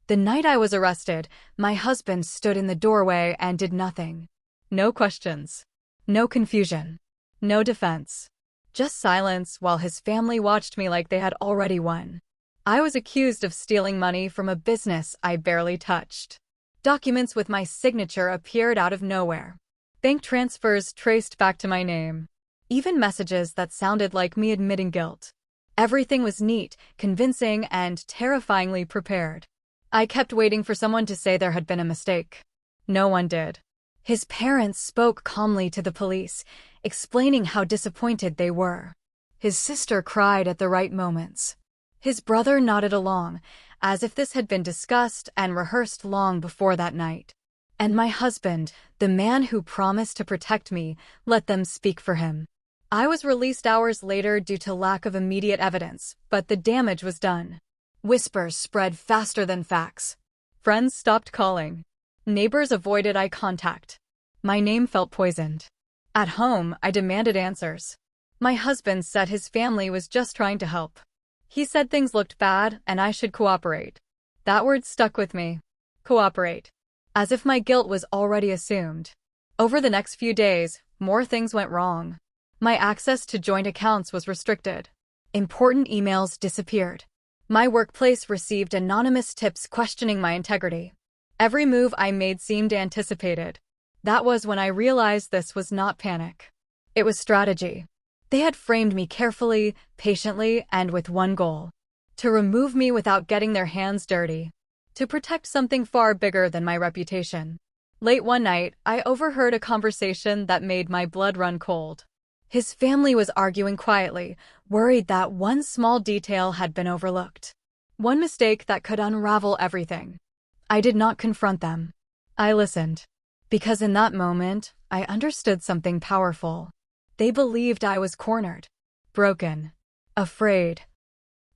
The night I was arrested, my husband stood in the doorway and did nothing. No questions. No confusion. No defense. Just silence while his family watched me like they had already won. I was accused of stealing money from a business I barely touched. Documents with my signature appeared out of nowhere. Bank transfers traced back to my name. Even messages that sounded like me admitting guilt. Everything was neat, convincing, and terrifyingly prepared. I kept waiting for someone to say there had been a mistake. No one did. His parents spoke calmly to the police, explaining how disappointed they were. His sister cried at the right moments. His brother nodded along, as if this had been discussed and rehearsed long before that night. And my husband, the man who promised to protect me, let them speak for him. I was released hours later due to lack of immediate evidence, but the damage was done. Whispers spread faster than facts. Friends stopped calling. Neighbors avoided eye contact. My name felt poisoned. At home, I demanded answers. My husband said his family was just trying to help. He said things looked bad and I should cooperate. That word stuck with me. Cooperate. As if my guilt was already assumed. Over the next few days, more things went wrong. My access to joint accounts was restricted. Important emails disappeared. My workplace received anonymous tips questioning my integrity. Every move I made seemed anticipated. That was when I realized this was not panic. It was strategy. They had framed me carefully, patiently, and with one goal. To remove me without getting their hands dirty. To protect something far bigger than my reputation. Late one night, I overheard a conversation that made my blood run cold. His family was arguing quietly, worried that one small detail had been overlooked. One mistake that could unravel everything. I did not confront them. I listened. Because in that moment, I understood something powerful. They believed I was cornered. Broken. Afraid.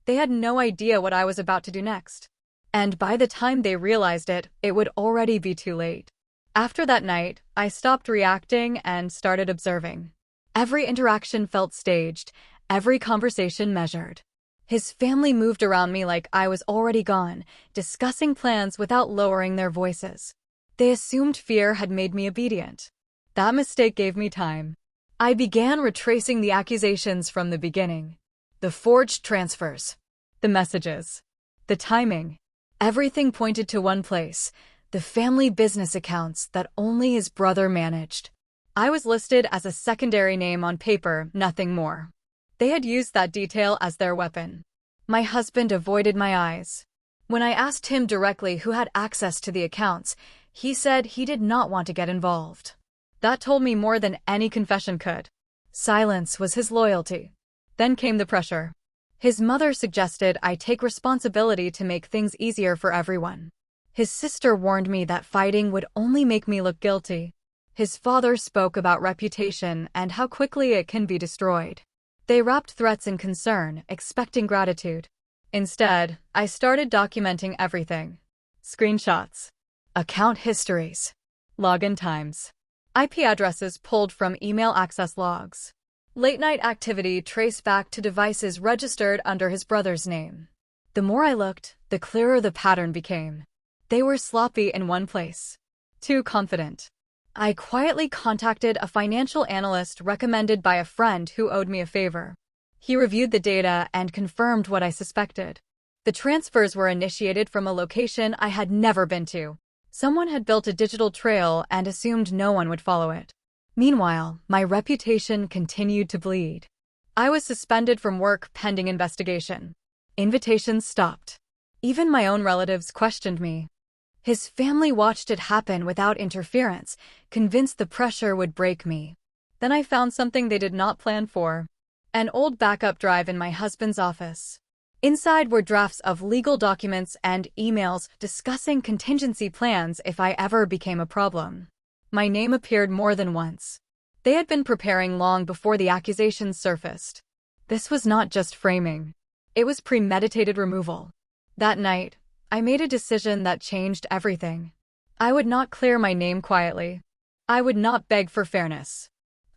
They had no idea what I was about to do next. And by the time they realized it, it would already be too late. After that night, I stopped reacting and started observing. Every interaction felt staged, every conversation measured. His family moved around me like I was already gone, discussing plans without lowering their voices. They assumed fear had made me obedient. That mistake gave me time. I began retracing the accusations from the beginning. The forged transfers. The messages. The timing. Everything pointed to one place, the family business accounts that only his brother managed. I was listed as a secondary name on paper, nothing more. They had used that detail as their weapon. My husband avoided my eyes. When I asked him directly who had access to the accounts, he said he did not want to get involved. That told me more than any confession could. Silence was his loyalty. Then came the pressure. His mother suggested I take responsibility to make things easier for everyone. His sister warned me that fighting would only make me look guilty. His father spoke about reputation and how quickly it can be destroyed. They wrapped threats in concern, expecting gratitude. Instead, I started documenting everything. Screenshots. Account histories. Login times. IP addresses pulled from email access logs. Late-night activity traced back to devices registered under his brother's name. The more I looked, the clearer the pattern became. They were sloppy in one place. Too confident. I quietly contacted a financial analyst recommended by a friend who owed me a favor. He reviewed the data and confirmed what I suspected. The transfers were initiated from a location I had never been to. Someone had built a digital trail and assumed no one would follow it. Meanwhile, my reputation continued to bleed. I was suspended from work pending investigation. Invitations stopped. Even my own relatives questioned me. His family watched it happen without interference, convinced the pressure would break me. Then I found something they did not plan for. An old backup drive in my husband's office. Inside were drafts of legal documents and emails discussing contingency plans if I ever became a problem. My name appeared more than once. They had been preparing long before the accusations surfaced. This was not just framing. It was premeditated removal. That night, I made a decision that changed everything. I would not clear my name quietly. I would not beg for fairness.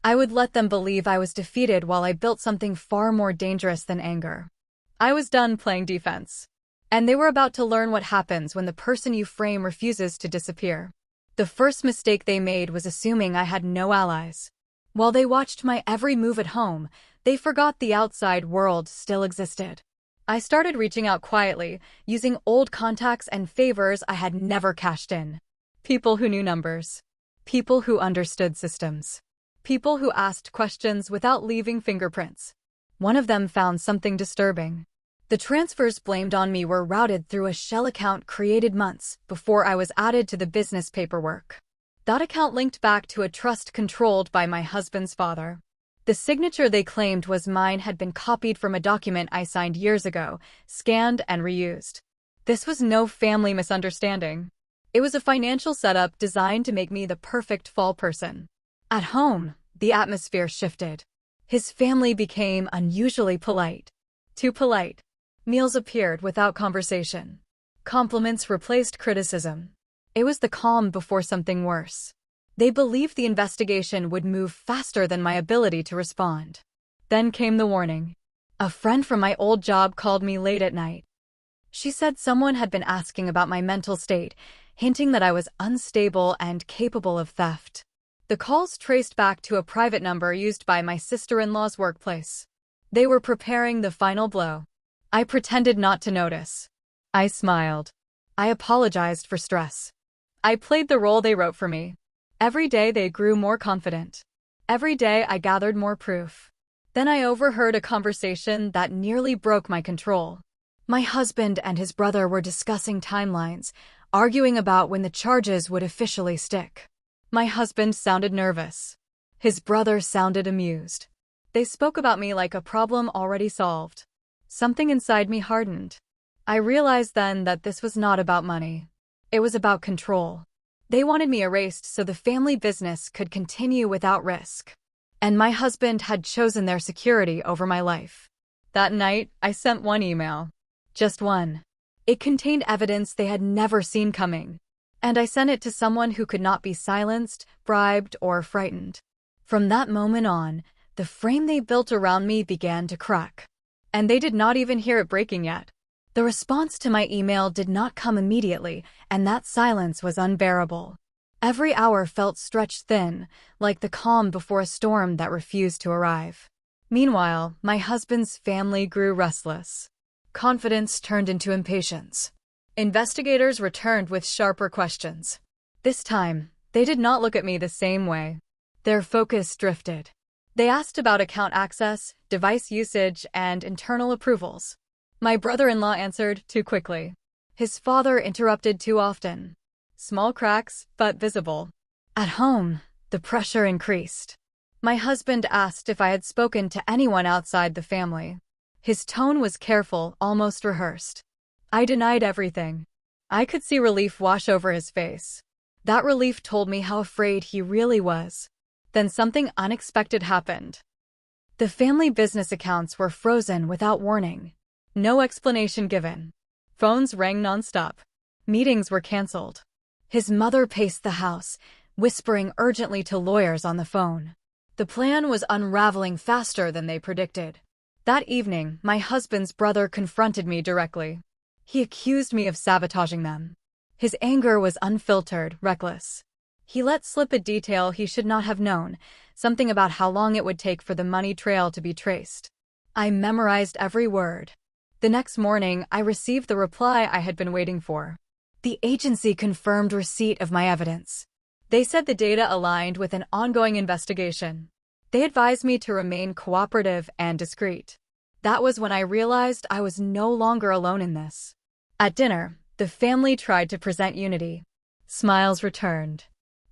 I would let them believe I was defeated while I built something far more dangerous than anger. I was done playing defense. And they were about to learn what happens when the person you frame refuses to disappear. The first mistake they made was assuming I had no allies. While they watched my every move at home, they forgot the outside world still existed. I started reaching out quietly, using old contacts and favors I had never cashed in. People who knew numbers. People who understood systems. People who asked questions without leaving fingerprints. One of them found something disturbing. The transfers blamed on me were routed through a shell account created months before I was added to the business paperwork. That account linked back to a trust controlled by my husband's father. The signature they claimed was mine had been copied from a document I signed years ago, scanned and reused. This was no family misunderstanding. It was a financial setup designed to make me the perfect fall person. At home, the atmosphere shifted. His family became unusually polite. Too polite. Meals appeared without conversation. Compliments replaced criticism. It was the calm before something worse. They believed the investigation would move faster than my ability to respond. Then came the warning. A friend from my old job called me late at night. She said someone had been asking about my mental state, hinting that I was unstable and capable of theft. The calls traced back to a private number used by my sister-in-law's workplace. They were preparing the final blow. I pretended not to notice. I smiled. I apologized for stress. I played the role they wrote for me. Every day they grew more confident. Every day I gathered more proof. Then I overheard a conversation that nearly broke my control. My husband and his brother were discussing timelines, arguing about when the charges would officially stick. My husband sounded nervous. His brother sounded amused. They spoke about me like a problem already solved. Something inside me hardened. I realized then that this was not about money. It was about control. They wanted me erased so the family business could continue without risk. And my husband had chosen their security over my life. That night, I sent one email. Just one. It contained evidence they had never seen coming. And I sent it to someone who could not be silenced, bribed, or frightened. From that moment on, the frame they built around me began to crack. And they did not even hear it breaking yet. The response to my email did not come immediately, and that silence was unbearable. Every hour felt stretched thin, like the calm before a storm that refused to arrive. Meanwhile, my husband's family grew restless. Confidence turned into impatience. Investigators returned with sharper questions. This time, they did not look at me the same way. Their focus drifted. They asked about account access, device usage, and internal approvals. My brother-in-law answered too quickly. His father interrupted too often. Small cracks, but visible. At home, the pressure increased. My husband asked if I had spoken to anyone outside the family. His tone was careful, almost rehearsed. I denied everything. I could see relief wash over his face. That relief told me how afraid he really was. Then something unexpected happened. The family business accounts were frozen without warning. No explanation given. Phones rang nonstop. Meetings were canceled. His mother paced the house, whispering urgently to lawyers on the phone. The plan was unraveling faster than they predicted. That evening, my husband's brother confronted me directly. He accused me of sabotaging them. His anger was unfiltered, reckless. He let slip a detail he should not have known, something about how long it would take for the money trail to be traced. I memorized every word. The next morning, I received the reply I had been waiting for. The agency confirmed receipt of my evidence. They said the data aligned with an ongoing investigation. They advised me to remain cooperative and discreet. That was when I realized I was no longer alone in this. At dinner, the family tried to present unity. Smiles returned.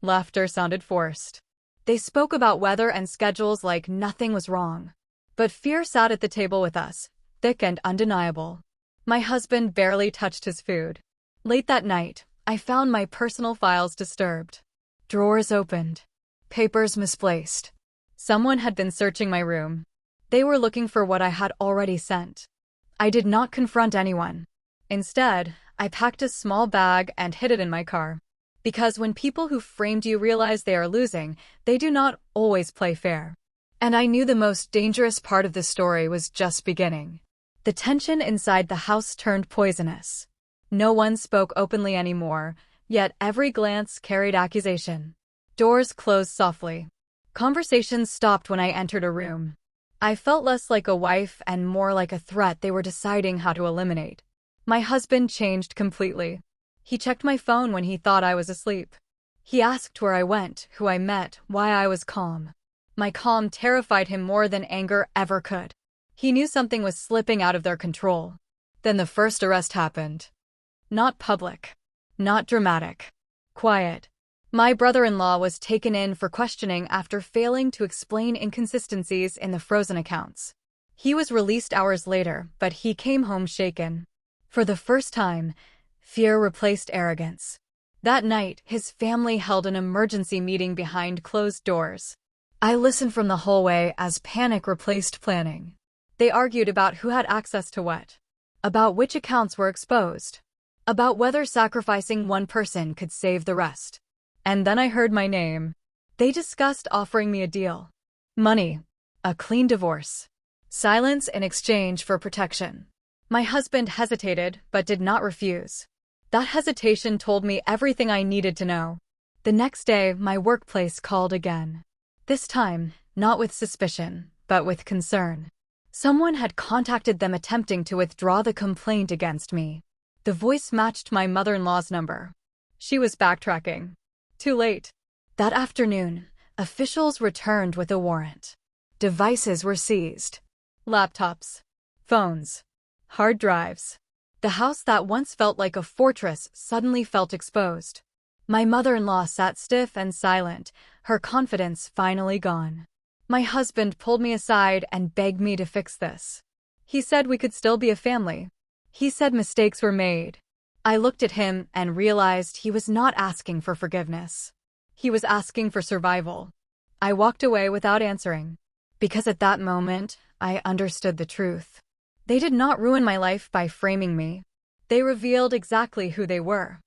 Laughter sounded forced. They spoke about weather and schedules like nothing was wrong. But fear sat at the table with us, thick and undeniable. My husband barely touched his food. Late that night, I found my personal files disturbed. Drawers opened. Papers misplaced. Someone had been searching my room. They were looking for what I had already sent. I did not confront anyone. Instead, I packed a small bag and hid it in my car. Because when people who framed you realize they are losing, they do not always play fair. And I knew the most dangerous part of the story was just beginning. The tension inside the house turned poisonous. No one spoke openly anymore, yet every glance carried accusation. Doors closed softly. Conversations stopped when I entered a room. I felt less like a wife and more like a threat they were deciding how to eliminate. My husband changed completely. He checked my phone when he thought I was asleep. He asked where I went, who I met, why I was calm. My calm terrified him more than anger ever could. He knew something was slipping out of their control. Then the first arrest happened. Not public. Not dramatic. Quiet. My brother-in-law was taken in for questioning after failing to explain inconsistencies in the frozen accounts. He was released hours later, but he came home shaken. For the first time, fear replaced arrogance. That night, his family held an emergency meeting behind closed doors. I listened from the hallway as panic replaced planning. They argued about who had access to what, about which accounts were exposed, about whether sacrificing one person could save the rest. And then I heard my name. They discussed offering me a deal. Money. A clean divorce. Silence in exchange for protection. My husband hesitated, but did not refuse. That hesitation told me everything I needed to know. The next day, my workplace called again. This time, not with suspicion, but with concern. Someone had contacted them attempting to withdraw the complaint against me. The voice matched my mother-in-law's number. She was backtracking. Too late. That afternoon, officials returned with a warrant. Devices were seized. Laptops. Phones. Hard drives. The house that once felt like a fortress suddenly felt exposed. My mother-in-law sat stiff and silent, her confidence finally gone. My husband pulled me aside and begged me to fix this. He said we could still be a family. He said mistakes were made. I looked at him and realized he was not asking for forgiveness. He was asking for survival. I walked away without answering. Because at that moment, I understood the truth. They did not ruin my life by framing me. They revealed exactly who they were.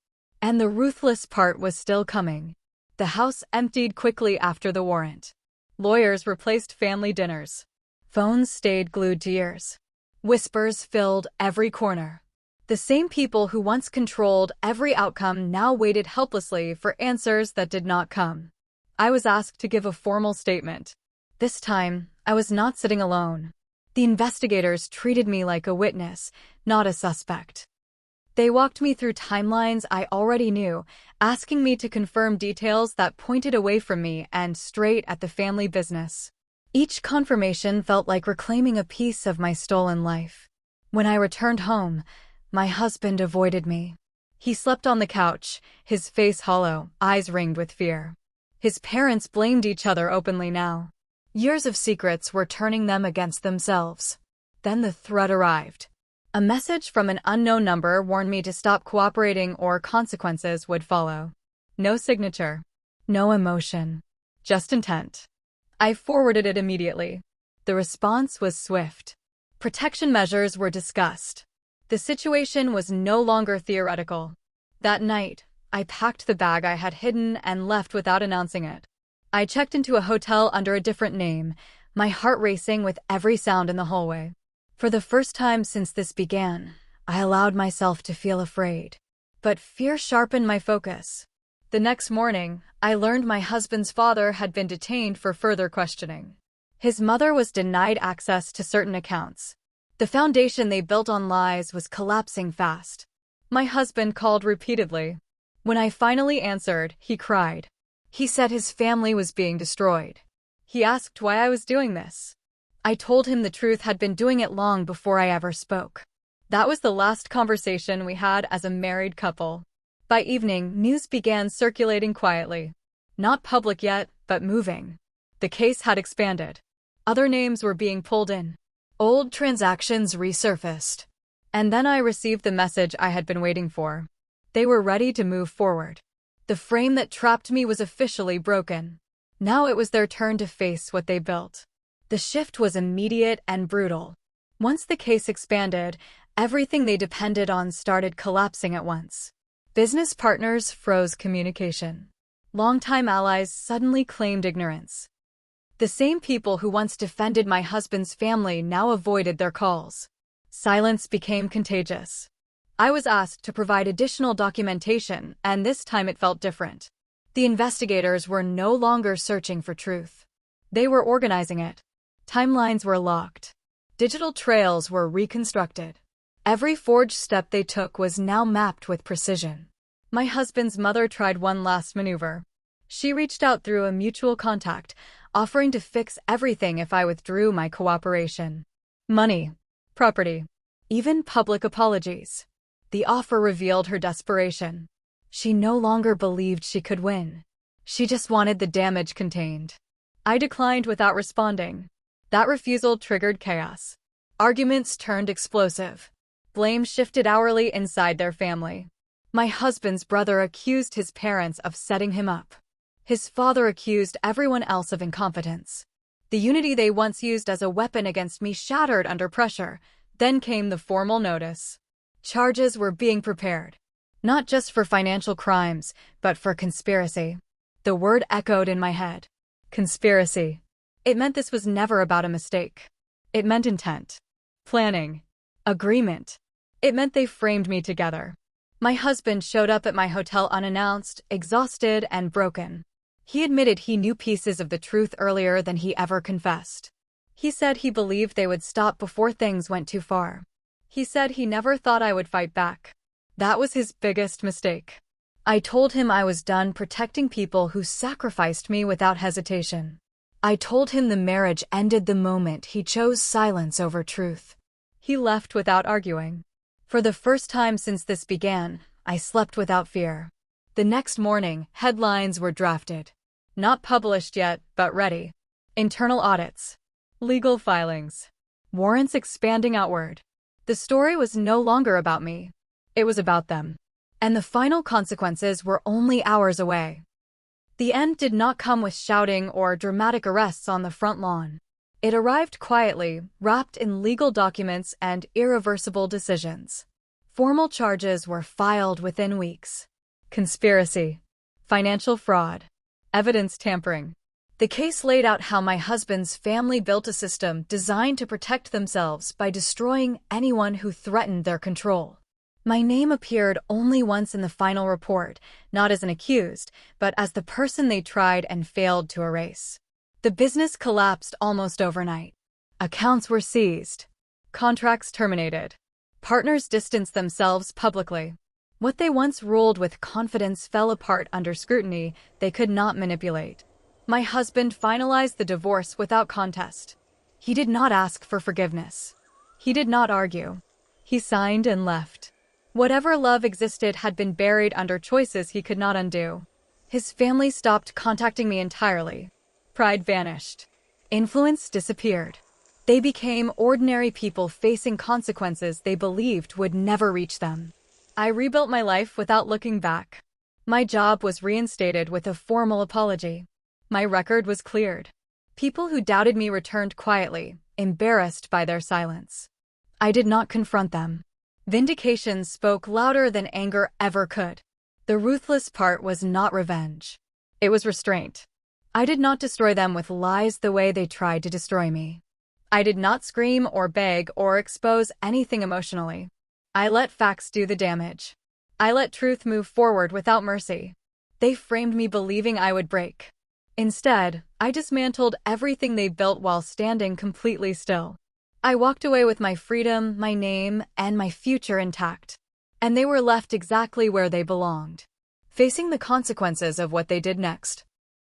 And the ruthless part was still coming. The house emptied quickly after the warrant. Lawyers replaced family dinners. Phones stayed glued to ears. Whispers filled every corner. The same people who once controlled every outcome now waited helplessly for answers that did not come. I was asked to give a formal statement. This time, I was not sitting alone. The investigators treated me like a witness, not a suspect. They walked me through timelines I already knew, asking me to confirm details that pointed away from me and straight at the family business. Each confirmation felt like reclaiming a piece of my stolen life. When I returned home, my husband avoided me. He slept on the couch, his face hollow, eyes ringed with fear. His parents blamed each other openly now. Years of secrets were turning them against themselves. Then the threat arrived. A message from an unknown number warned me to stop cooperating or consequences would follow. No signature. No emotion. Just intent. I forwarded it immediately. The response was swift. Protection measures were discussed. The situation was no longer theoretical. That night, I packed the bag I had hidden and left without announcing it. I checked into a hotel under a different name, my heart racing with every sound in the hallway. For the first time since this began, I allowed myself to feel afraid. But fear sharpened my focus. The next morning, I learned my husband's father had been detained for further questioning. His mother was denied access to certain accounts. The foundation they built on lies was collapsing fast. My husband called repeatedly. When I finally answered, he cried. He said his family was being destroyed. He asked why I was doing this. I told him the truth had been doing it long before I ever spoke. That was the last conversation we had as a married couple. By evening, news began circulating quietly. Not public yet, but moving. The case had expanded. Other names were being pulled in. Old transactions resurfaced. And then I received the message I had been waiting for. They were ready to move forward. The frame that trapped me was officially broken. Now it was their turn to face what they built. The shift was immediate and brutal. Once the case expanded, everything they depended on started collapsing at once. Business partners froze communication. Longtime allies suddenly claimed ignorance. The same people who once defended my husband's family now avoided their calls. Silence became contagious. I was asked to provide additional documentation, and this time it felt different. The investigators were no longer searching for truth. They were organizing it. Timelines were locked. Digital trails were reconstructed. Every forged step they took was now mapped with precision. My husband's mother tried one last maneuver. She reached out through a mutual contact, offering to fix everything if I withdrew my cooperation. Money, property, even public apologies. The offer revealed her desperation. She no longer believed she could win. She just wanted the damage contained. I declined without responding. That refusal triggered chaos. Arguments turned explosive. Blame shifted hourly inside their family. My husband's brother accused his parents of setting him up. His father accused everyone else of incompetence. The unity they once used as a weapon against me shattered under pressure. Then came the formal notice. Charges were being prepared. Not just for financial crimes, but for conspiracy. The word echoed in my head. Conspiracy. It meant this was never about a mistake. It meant intent. Planning. Agreement. It meant they framed me together. My husband showed up at my hotel unannounced, exhausted, and broken. He admitted he knew pieces of the truth earlier than he ever confessed. He said he believed they would stop before things went too far. He said he never thought I would fight back. That was his biggest mistake. I told him I was done protecting people who sacrificed me without hesitation. I told him the marriage ended the moment he chose silence over truth. He left without arguing. For the first time since this began, I slept without fear. The next morning, headlines were drafted. Not published yet, but ready. Internal audits. Legal filings. Warrants expanding outward. The story was no longer about me. It was about them. And the final consequences were only hours away. The end did not come with shouting or dramatic arrests on the front lawn. It arrived quietly, wrapped in legal documents and irreversible decisions. Formal charges were filed within weeks. Conspiracy. Financial fraud. Evidence tampering. The case laid out how my husband's family built a system designed to protect themselves by destroying anyone who threatened their control. My name appeared only once in the final report, not as an accused, but as the person they tried and failed to erase. The business collapsed almost overnight. Accounts were seized. Contracts terminated. Partners distanced themselves publicly. What they once ruled with confidence fell apart under scrutiny they could not manipulate. My husband finalized the divorce without contest. He did not ask for forgiveness. He did not argue. He signed and left. Whatever love existed had been buried under choices he could not undo. His family stopped contacting me entirely. Pride vanished. Influence disappeared. They became ordinary people facing consequences they believed would never reach them. I rebuilt my life without looking back. My job was reinstated with a formal apology. My record was cleared. People who doubted me returned quietly, embarrassed by their silence. I did not confront them. Vindication spoke louder than anger ever could. The ruthless part was not revenge. It was restraint. I did not destroy them with lies the way they tried to destroy me. I did not scream or beg or expose anything emotionally. I let facts do the damage. I let truth move forward without mercy. They framed me believing I would break. Instead, I dismantled everything they built while standing completely still. I walked away with my freedom, my name, and my future intact. And they were left exactly where they belonged, facing the consequences of what they did next.